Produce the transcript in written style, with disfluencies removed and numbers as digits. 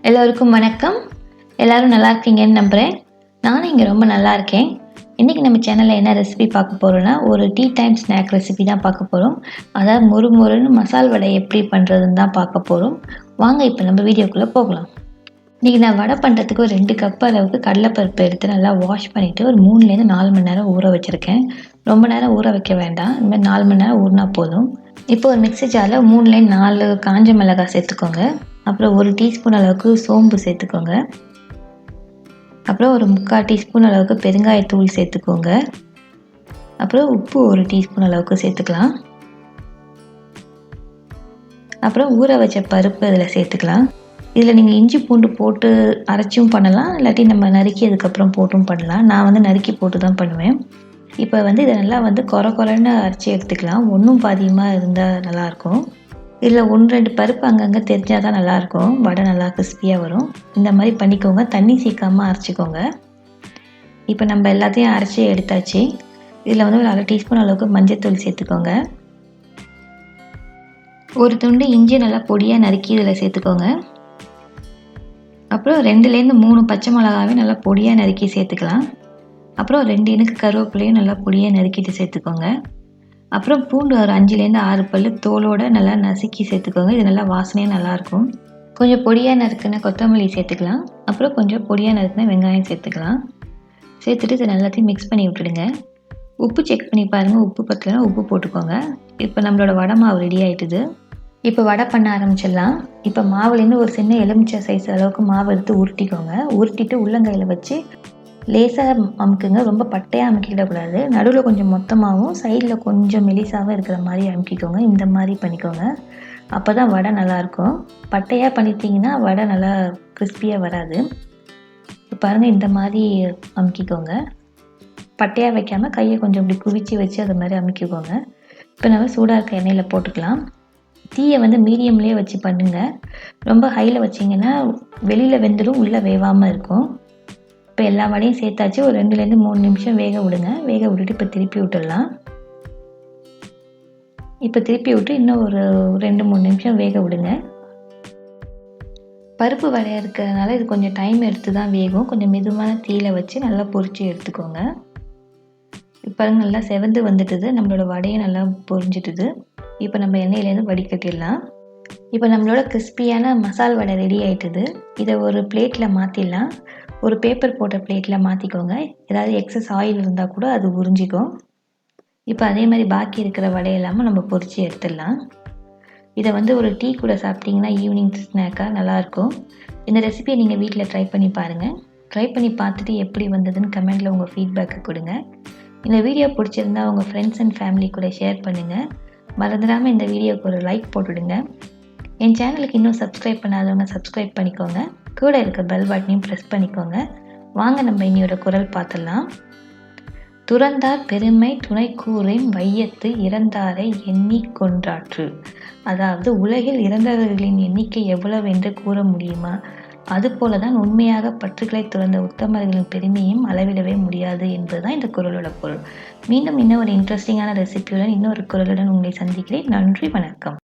எல்லோருக்கும் வணக்கம். எல்லோரும் நல்லா இருக்கீங்கன்னு நம்புகிறேன். நானும் இங்கே ரொம்ப நல்லா இருக்கேன். இன்றைக்கி நம்ம சேனலில் என்ன ரெசிபி பார்க்க போகிறோன்னா, ஒரு டீ டைம் ஸ்நாக் ரெசிபி தான் பார்க்க போகிறோம். அதாவது மொறுன்னு மசால் வடை எப்படி பண்ணுறதுன்னு தான் பார்க்க போகிறோம். வாங்க இப்போ நம்ம வீடியோக்குள்ளே போகலாம். இன்றைக்கி நான் வடை பண்ணுறதுக்கு ஒரு 2 கப் அளவுக்கு கடலைப்பருப்பு எடுத்து நல்லா வாஷ் பண்ணிவிட்டு ஒரு 3லேருந்து 4 மணி நேரம் ஊற வச்சுருக்கேன். ரொம்ப நேரம் ஊற வைக்க வேண்டாம். இந்த மாதிரி 4 மணி நேரம் ஊறினா போதும். இப்போ ஒரு மிக்ஸி ஜாரில் 3லேருந்து 4 காஞ்ச மிளகாய் சேர்த்துக்கோங்க. அப்புறம் 1 டீஸ்பூன் அளவுக்கு சோம்பு சேர்த்துக்கோங்க. அப்புறம் ஒரு 3/4 டீஸ்பூன் அளவுக்கு பெருங்காயத்தூள் சேர்த்துக்கோங்க. அப்புறம் உப்பு 1 டீஸ்பூன் அளவுக்கு சேர்த்துக்கலாம். அப்புறம் ஊற வச்ச பருப்பு இதில் சேர்த்துக்கலாம். இதில் நீங்கள் இஞ்சி பூண்டு போட்டு அரைச்சும் பண்ணலாம், இல்லாட்டி நம்ம நறுக்கி அதுக்கப்புறம் போட்டும் பண்ணலாம். நான் நறுக்கி போட்டு தான் பண்ணுவேன். இப்போ இதை நல்லா கொரன்னு அரைச்சி எடுத்துக்கலாம். ஒன்றும் பாதியமாக இருந்தால் நல்லாயிருக்கும். இதில் 1-2 பருப்பு அங்கங்கே தெரிஞ்சால் தான் நல்லாயிருக்கும். வடை நல்லா கிறிஸ்பியாக வரும். இந்த மாதிரி பண்ணிக்கோங்க. தண்ணி சேர்க்காமல் அரைச்சிக்கோங்க. இப்போ நம்ம எல்லாத்தையும் அரைச்சி எடுத்தாச்சு. இதில் ஒரு 1/2 டீஸ்பூன் அளவுக்கு மஞ்சள்தூள் சேர்த்துக்கோங்க. ஒரு துண்டு இஞ்சி நல்லா பொடியாக நறுக்கி இதில் சேர்த்துக்கோங்க. அப்புறம் 2லேருந்து 3 பச்சை மிளகாவே நல்லா பொடியாக நறுக்கி சேர்த்துக்கலாம். அப்புறம் 2 இனுக்கு கருவேப்பிலையும் நல்லா பொடியாக நறுக்கிட்டு சேர்த்துக்கோங்க. அப்புறம் பூண்டு ஒரு 5லேருந்து 6 பல் தோலோடு நல்லா நசுக்கி சேர்த்துக்கோங்க. இது நல்லா வாசனையாக நல்லாயிருக்கும். கொஞ்சம் பொடியாக நறுக்கின கொத்தமல்லி சேர்த்துக்கலாம். அப்புறம் கொஞ்சம் பொடியாக நறுக்கின வெங்காயம் சேர்த்துக்கலாம். சேர்த்துட்டு இது எல்லாத்தையும் மிக்ஸ் பண்ணி விட்டுடுங்க. உப்பு செக் பண்ணி பாருங்கள். உப்பு பத்தலைன்னா உப்பு போட்டுக்கோங்க. இப்போ நம்மளோட வடை மாவு ரெடி ஆகிட்டுது. இப்போ வடை பண்ண ஆரம்பிச்சிடலாம். இப்போ மாவுலேருந்து ஒரு சின்ன எலுமிச்சை சைஸ் அளவுக்கு மாவு எடுத்து உருட்டிக்கோங்க. உருட்டிட்டு உள்ளங்கையில் வச்சு லேசாக அமுக்குங்க. ரொம்ப பட்டையாக அமுக்கிடக்கூடாது. நடுவில் கொஞ்சம் மொத்தமாகவும் சைடில் கொஞ்சம் மெலிசாகவும் இருக்கிற மாதிரி அமுக்கிக்கோங்க. இந்த மாதிரி பண்ணிக்கோங்க. அப்போ தான் வடை நல்லாயிருக்கும். பட்டையாக பண்ணிட்டீங்கன்னா வடை நல்லா கிறிஸ்பியாக வராது. பாருங்கள், இந்த மாதிரி அமுக்கிக்கோங்க. பட்டையாக வைக்காமல் கையை கொஞ்சம் இப்படி குவிச்சு வச்சு அது மாதிரி அமுக்கிக்கோங்க. இப்போ நம்ம சூடாக இருக்க எண்ணெயில் போட்டுக்கலாம். தீயை மீடியம்லேயே வச்சு பண்ணுங்கள். ரொம்ப ஹையில் வச்சிங்கன்னா வெளியில் வெந்துடும், உள்ளே வேகாமல் இருக்கும். இப்போ எல்லா வடையும் சேர்த்தாச்சு. ஒரு 2லேருந்து 3 நிமிஷம் வேக விடுங்க. வேக விட்டுட்டு இப்போ திருப்பி விட்டுடலாம். இப்போ திருப்பி விட்டு இன்னும் ஒரு 2-3 நிமிஷம் வேக விடுங்க. பருப்பு வடை இருக்கிறதுனால இது கொஞ்சம் டைம் எடுத்து தான் வேகும். கொஞ்சம் மெதுவான தீயில வச்சு நல்லா பொரிச்சு எடுத்துக்கோங்க. இப்போ நல்லா செவந்து வந்துட்டுது. நம்மளோட வடையும் நல்லா பொரிஞ்சிட்டுது. இப்போ நம்ம எண்ணெயிலேருந்து வடிகட்டிடலாம். இப்போ நம்மளோட கிறிஸ்பியான மசால் வடை ரெடி ஆகிட்டுது. இதை ஒரு பிளேட்டில் மாற்றிடலாம். ஒரு பேப்பர் போட்ட பிளேட்டில் மாற்றிக்கோங்க. ஏதாவது எக்ஸஸ் ஆயில் இருந்தால் கூட அது உறிஞ்சிக்கும். இப்போ அதே மாதிரி பாக்கி இருக்கிற வடையெல்லாமல் நம்ம பொரித்து எடுத்துடலாம். இதை ஒரு டீ கூட சாப்பிட்டிங்கன்னா ஈவினிங் ஸ்நாக்காக நல்லாயிருக்கும். இந்த ரெசிபியை நீங்கள் வீட்டில் ட்ரை பண்ணி பாருங்கள். ட்ரை பண்ணி பார்த்துட்டு எப்படி வந்ததுன்னு கமெண்ட்டில் உங்கள் ஃபீட்பேக்கு கொடுங்க. இந்த வீடியோ பிடிச்சிருந்தா உங்கள் ஃப்ரெண்ட்ஸ் அண்ட் ஃபேமிலி கூட ஷேர் பண்ணுங்கள். மறந்துடாமல் இந்த வீடியோவுக்கு ஒரு லைக் போட்டுவிடுங்க. என் சேனலுக்கு இன்னும் சப்ஸ்கிரைப் பண்ணாதவங்க சப்ஸ்கிரைப் பண்ணிக்கோங்க. கூட இருக்க பெல் பட்டனையும் ப்ரெஸ் பண்ணிக்கோங்க. வாங்க நம்ம இன்னையோட குரல் பார்த்துடலாம். துறந்தார் பெருமை துணை கூறின் வையத்து இறந்தாரை எண்ணி கொன்றாற்று. அதாவது உலகில் இறந்தவர்களின் எண்ணிக்கை எவ்வளவு என்று கூற முடியுமா? அதுபோல தான் உண்மையாக பற்றுக்களை துறந்த உத்தமர்களின் பெருமையும் அளவிடவே முடியாது என்பதுதான் இந்த குரலோட பொருள். மீண்டும் இன்னும் ஒரு இன்ட்ரெஸ்டிங்கான ரெசிபியுடன் இன்னொரு குரலுடன் உங்களை சந்திக்கிறேன். நன்றி, வணக்கம்.